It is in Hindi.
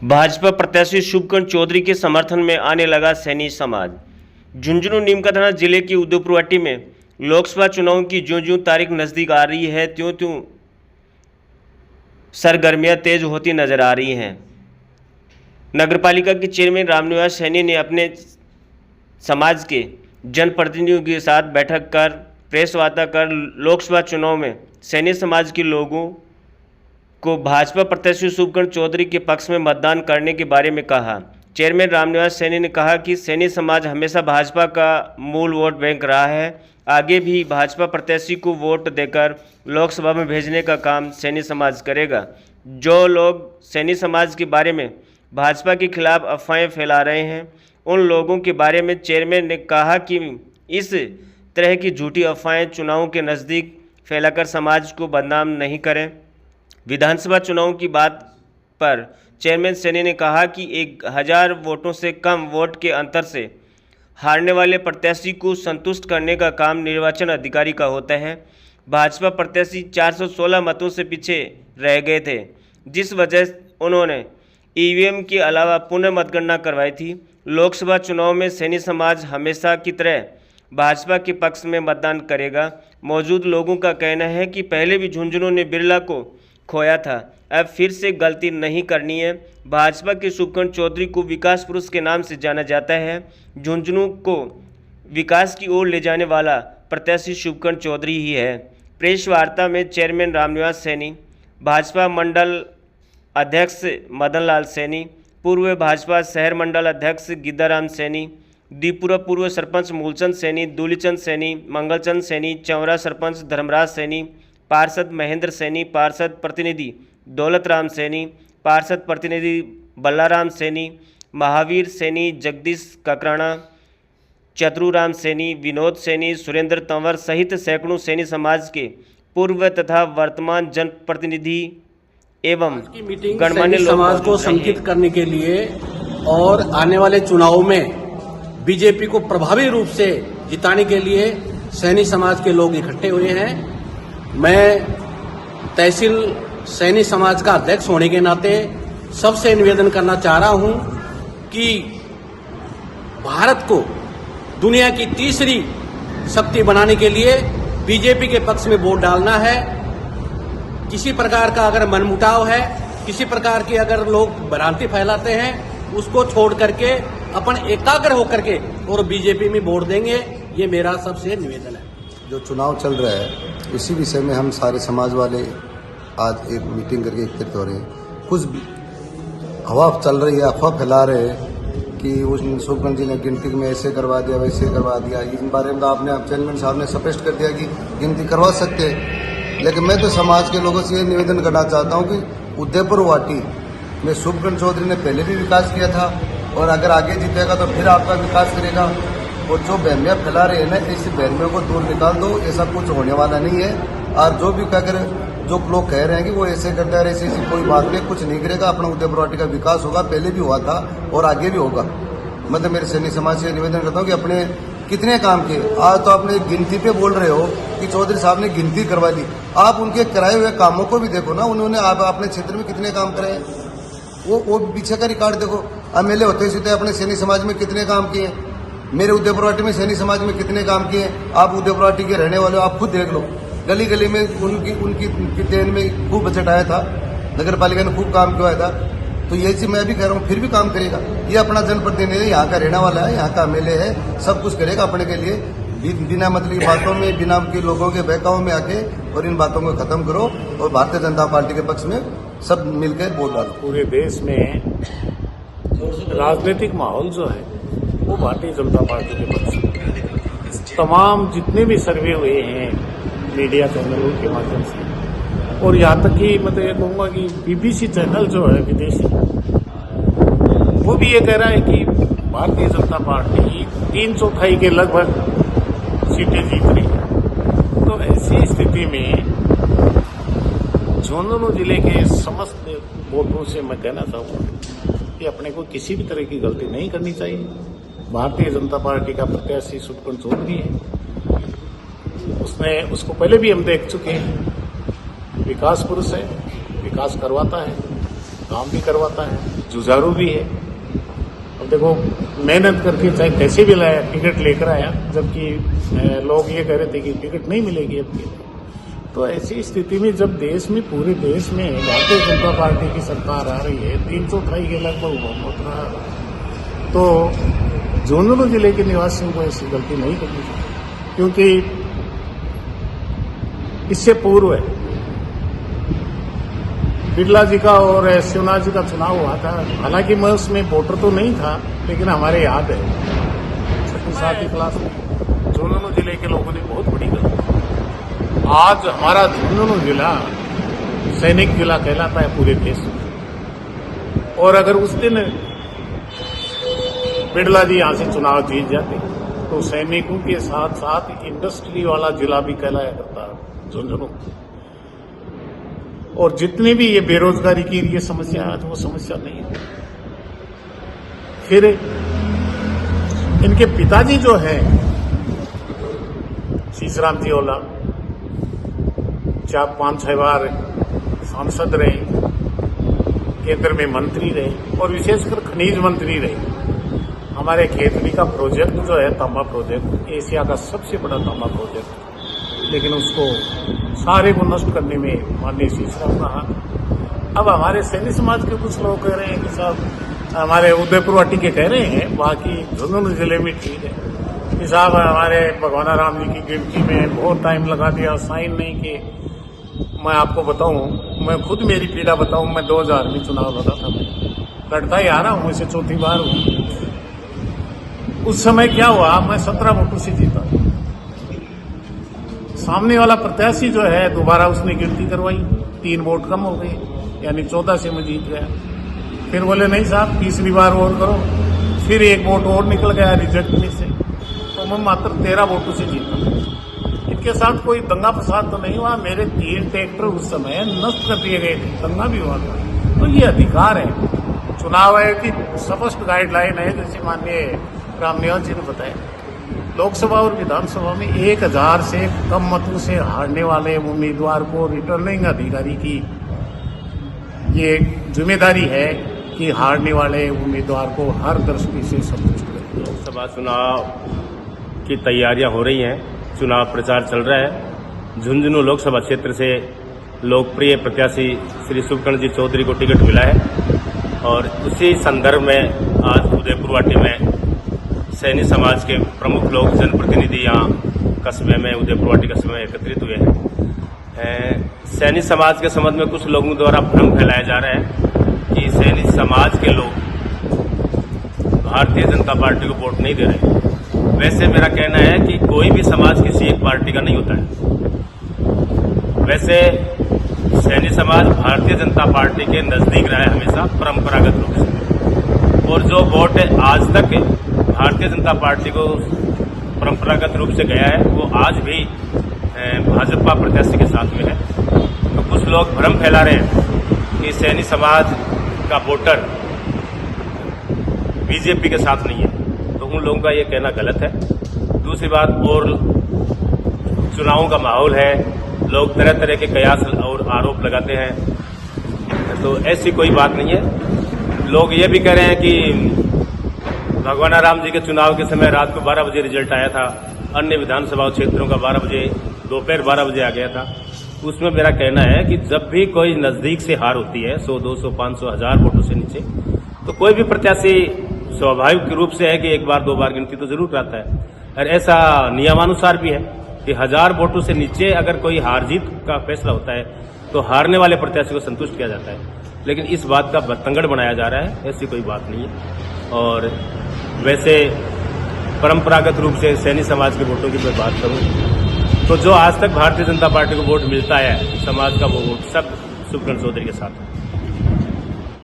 भाजपा प्रत्याशी शुभकर्ण चौधरी के समर्थन में आने लगा सैनी समाज। झुंझुनू नीमका थाना जिले की उदयपुरवाटी में लोकसभा चुनाव की ज्यों-ज्यों तारीख नजदीक आ रही है त्यों-त्यों सरगर्मियां तेज होती नजर आ रही हैं। नगरपालिका के चेयरमैन रामनिवास सैनी ने अपने समाज के जनप्रतिनिधियों के साथ बैठक कर प्रेस वार्ता कर लोकसभा चुनाव में सैनी समाज के लोगों को भाजपा प्रत्याशी शुभकर्ण चौधरी के पक्ष में मतदान करने के बारे में कहा। चेयरमैन रामनिवास सैनी ने कहा कि सैनी समाज हमेशा भाजपा का मूल वोट बैंक रहा है। आगे भी भाजपा प्रत्याशी को वोट देकर लोकसभा में भेजने का काम सैनी समाज करेगा। जो लोग सैनी समाज के बारे में भाजपा के खिलाफ अफवाहें फैला रहे हैं, उन लोगों के बारे में चेयरमैन ने कहा कि इस तरह की झूठी अफवाहें चुनाव के नज़दीक फैलाकर समाज को बदनाम नहीं करें। विधानसभा चुनाव की बात पर चेयरमैन सैनी ने कहा कि 1000 वोटों से कम वोट के अंतर से हारने वाले प्रत्याशी को संतुष्ट करने का काम निर्वाचन अधिकारी का होता है। भाजपा प्रत्याशी 416 मतों से पीछे रह गए थे, जिस वजह उन्होंने ईवीएम के अलावा पुनः मतगणना करवाई थी। लोकसभा चुनाव में सैनी समाज हमेशा की तरह भाजपा के पक्ष में मतदान करेगा। मौजूद लोगों का कहना है कि पहले भी झुंझुनू ने बिरला को खोया था, अब फिर से गलती नहीं करनी है। भाजपा के शुभकर्ण चौधरी को विकास पुरुष के नाम से जाना जाता है। झुंझुनू को विकास की ओर ले जाने वाला प्रत्याशी शुभकर्ण चौधरी ही है। प्रेस वार्ता में चेयरमैन रामनिवास सैनी, भाजपा मंडल अध्यक्ष मदन लाल सैनी, पूर्व भाजपा शहर मंडल अध्यक्ष गिद्दाराम सैनी, दीपुरा पूर्व सरपंच मूलचंद सैनी, दूलीचंद सैनी, मंगलचंद सैनी, चौरा सरपंच धर्मराज सैनी, पार्षद महेंद्र सैनी, पार्षद प्रतिनिधि दौलत राम सैनी, पार्षद प्रतिनिधि बल्लाराम सैनी, महावीर सैनी, जगदीश ककराना, चतुराम सैनी, विनोद सैनी, सुरेंद्र तंवर सहित सैकड़ों सैनी समाज के पूर्व तथा वर्तमान जनप्रतिनिधि एवं गणमान्य समाज को संकित करने के लिए और आने वाले चुनाव में बीजेपी को प्रभावी रूप से जिताने के लिए सैनी समाज के लोग इकट्ठे हुए हैं। मैं तहसील सैनी समाज का अध्यक्ष होने के नाते सबसे निवेदन करना चाह रहा हूं कि भारत को दुनिया की तीसरी शक्ति बनाने के लिए बीजेपी के पक्ष में वोट डालना है। किसी प्रकार का अगर मनमुटाव है, किसी प्रकार की अगर लोग भ्रांति फैलाते हैं, उसको छोड़ करके अपन एकाग्र होकर के और बीजेपी में वोट देंगे, ये मेरा सबसे निवेदन है। जो चुनाव चल रहा है इसी विषय में हम सारे समाज वाले आज एक मीटिंग करके एकत्रित हो रहे हैं। कुछ हवा चल रही है, अफवाह फैला रहे हैं कि उस शुभकर्ण जी ने गिनती में ऐसे करवा दिया, वैसे करवा दिया। इस बारे में तो आपने चेयरमैन साहब ने स्पष्ट कर दिया कि गिनती करवा सकते हैं, लेकिन मैं तो समाज के लोगों से ये निवेदन करना चाहता हूँ कि उदयपुरवाटी में शुभकर्ण चौधरी ने पहले भी विकास किया था और अगर आगे जीतेगा तो फिर आपका विकास करेगा। और जो बहमियाँ फैला रहे हैं ना, इस बहमियों को दूर निकाल दो, ऐसा कुछ होने वाला नहीं है। और जो भी कहकर जो लोग कह रहे हैं कि वो ऐसे करता है, ऐसी कोई बात नहीं, कुछ नहीं करेगा। अपना उदयपुरवाटी का विकास होगा, पहले भी हुआ था और आगे भी होगा। मतलब मेरे सैनी समाज से निवेदन करता हूँ कि अपने कितने काम किए। आज तो आपने गिनती पे बोल रहे हो कि चौधरी साहब ने गिनती करवा ली, आप उनके कराए हुए कामों को भी देखो ना। उन्होंने अपने क्षेत्र में कितने काम करे, वो पीछे का रिकॉर्ड देखो। एमएलए होते सीधे अपने सैनी समाज में कितने काम किए, मेरे उदयपुरवाटी में सैनी समाज में कितने काम किए। आप उदयपुरवाटी के रहने वाले हो, आप खुद देख लो। गली गली में उनकी देन में खूब बजट आया था, नगर पालिका ने खूब काम किया था। तो ये चीज मैं भी कह रहा हूँ, फिर भी काम करेगा। ये अपना जनप्रतिनिधि है, यहाँ का रहने वाला है, यहाँ का एमएलए है, सब कुछ करेगा अपने के लिए। बिना मतलब की बातों में, बिना के लोगों के बहकाव में आके और इन बातों को खत्म करो और भारतीय जनता पार्टी के पक्ष में सब मिलकर वोट डालो। पूरे देश में राजनीतिक माहौल जो है वो भारतीय जनता पार्टी के पक्ष में। तमाम जितने भी सर्वे हुए हैं मीडिया चैनलों के माध्यम से, और यहाँ तक कि मैं तो ये कहूँगा कि बीबीसी चैनल जो है विदेशी, वो भी ये कह रहा है कि भारतीय जनता पार्टी 3/4 के लगभग सीटें जीत रही है। तो ऐसी स्थिति में झुंझुनू जिले के समस्त वोटरों से मैं कहना चाहूँगा कि अपने को किसी भी तरह की गलती नहीं करनी चाहिए। भारतीय जनता पार्टी का प्रत्याशी शुभकर्ण चौधरी है, उसको पहले भी हम देख चुके हैं। विकास पुरुष है, विकास करवाता है, काम भी करवाता है। जुझारू भी है। अब देखो, मेहनत करके चाहे कैसे भी लाया, टिकट लेकर आया, जबकि लोग ये कह रहे थे कि टिकट नहीं मिलेगी अब की। तो ऐसी स्थिति में जब देश में, पूरे देश में भारतीय जनता पार्टी की सरकार आ रही है, 328 के लगभग बहुमत रहा, तो झुंझुनू जिले के निवासियों को ऐसी गलती नहीं करनी चाहिए, क्योंकि इससे पूर्व बिरला जी का और शिवनाथ जी का चुनाव हुआ था। हालांकि मैं उसमें वोटर तो नहीं था, लेकिन हमारे याद है 6वीं-7वीं क्लास में झुंझुनू जिले के लोगों ने बहुत बड़ी गलती। आज हमारा झुंझुनू जिला सैनिक जिला कहलाता है पूरे देश में, और अगर उस दिन बिरला जी यहां से चुनाव जीत जाते तो सैनिकों के साथ साथ इंडस्ट्री वाला जिला भी कहलाया करता झुंझुनू। और जितने भी ये बेरोजगारी की ये समस्या आज वो समस्या नहीं है। फिर इनके पिताजी जो हैं शीशराम जी ओला, 4-5-6 बार सांसद रहे, केंद्र में मंत्री रहे और विशेषकर खनिज मंत्री रहे। हमारे खेतली का प्रोजेक्ट जो है तांबा प्रोजेक्ट, एशिया का सबसे बड़ा तांबा प्रोजेक्ट, लेकिन उसको सारे को नष्ट करने में माननीय शीशराम का हाथ। अब हमारे सैनी समाज के कुछ लोग कह रहे हैं कि साहब हमारे उदयपुर वाटी के कह रहे हैं, बाकी झुंझुनू जिले में ठीक है कि साहब हमारे भगवान राम जी की गिनती में बहुत टाइम लगा दिया, साइन नहीं किए। मैं आपको बताऊं, मैं खुद मेरी पीड़ा बताऊं, मैं 2000 में चुनाव लड़ा था, मैं लड़ता ही आ रहा हूं, इसे 4थी बार हूं। उस समय क्या हुआ, मैं 17 वोटों से जीता। सामने वाला प्रत्याशी जो है दोबारा उसने गिनती करवाई, 3 वोट कम हो गए, यानी 14 से मैं जीत गया। फिर बोले नहीं साहब तीसरी बार और करो, फिर 1 वोट और निकल गया रिजेक्ट में से, तो मैं मात्र 13 वोटों से जीता। इनके साथ कोई दंगा फसाद तो नहीं हुआ, मेरे 3 ट्रैक्टर उस समय नष्ट कर दिए गए थे, दंगा भी हुआ था। तो ये अधिकार है, चुनाव आयोग की स्पष्ट गाइडलाइन है, जैसे माननीय रामनिवास जी ने बताया। लोकसभा और विधानसभा में 1000 से कम मतों से हारने वाले उम्मीदवार को रिटर्निंग अधिकारी की ये जिम्मेदारी है कि हारने वाले उम्मीदवार को हर दृष्टि से संतुष्ट करें। लोकसभा चुनाव की तैयारियां हो रही हैं, चुनाव प्रचार चल रहा है। झुंझुनू लोकसभा क्षेत्र से लोकप्रिय प्रत्याशी श्री शुभकर्ण जी चौधरी को टिकट मिला है और उसी संदर्भ में आज उदयपुर वाटी में सैनी समाज के प्रमुख लोग, जनप्रतिनिधि यहाँ कस्बे में, उदयपुर वाटी कस्बे में एकत्रित हुए हैं। सैनी समाज के संबंध में कुछ लोगों द्वारा भ्रम फैलाया जा रहा है कि सैनी समाज के लोग भारतीय जनता पार्टी को वोट नहीं दे रहे। वैसे मेरा कहना है कि कोई भी समाज किसी एक पार्टी का नहीं होता है। वैसे सैनी समाज भारतीय जनता पार्टी के नजदीक रहा है हमेशा, परंपरागत रूप से, और जो वोट आज तक भारतीय जनता पार्टी को परंपरागत रूप से गया है वो आज भी भाजपा प्रत्याशी के साथ में है। तो कुछ लोग भ्रम फैला रहे हैं कि सैनी समाज का वोटर बीजेपी के साथ नहीं है, तो उन लोगों का ये कहना गलत है। दूसरी बात, और चुनावों का माहौल है, लोग तरह तरह के कयास और आरोप लगाते हैं, तो ऐसी कोई बात नहीं है। लोग ये भी कह रहे हैं कि भगवान राम जी के चुनाव के समय रात को 12 बजे रिजल्ट आया था, अन्य विधानसभा क्षेत्रों का 12 बजे, दोपहर 12 बजे आ गया था। उसमें मेरा कहना है कि जब भी कोई नजदीक से हार होती है 100, 200, 500, 1000 वोटों से नीचे, तो कोई भी प्रत्याशी स्वाभाविक रूप से है कि 1 बार 2 बार गिनती तो जरूर कराता है, और ऐसा नियमानुसार भी है कि 1000 वोटों से नीचे अगर कोई हार जीत का फैसला होता है तो हारने वाले प्रत्याशी को संतुष्ट किया जाता है। लेकिन इस बात का बतंगड़ बनाया जा रहा है, ऐसी कोई बात नहीं है। और वैसे परंपरागत रूप से सैनी समाज के वोटों की मैं बात करूं तो जो आज तक भारतीय जनता पार्टी को वोट मिलता है समाज का, वो वोट सब शुभकर्ण चौधरी के साथ है।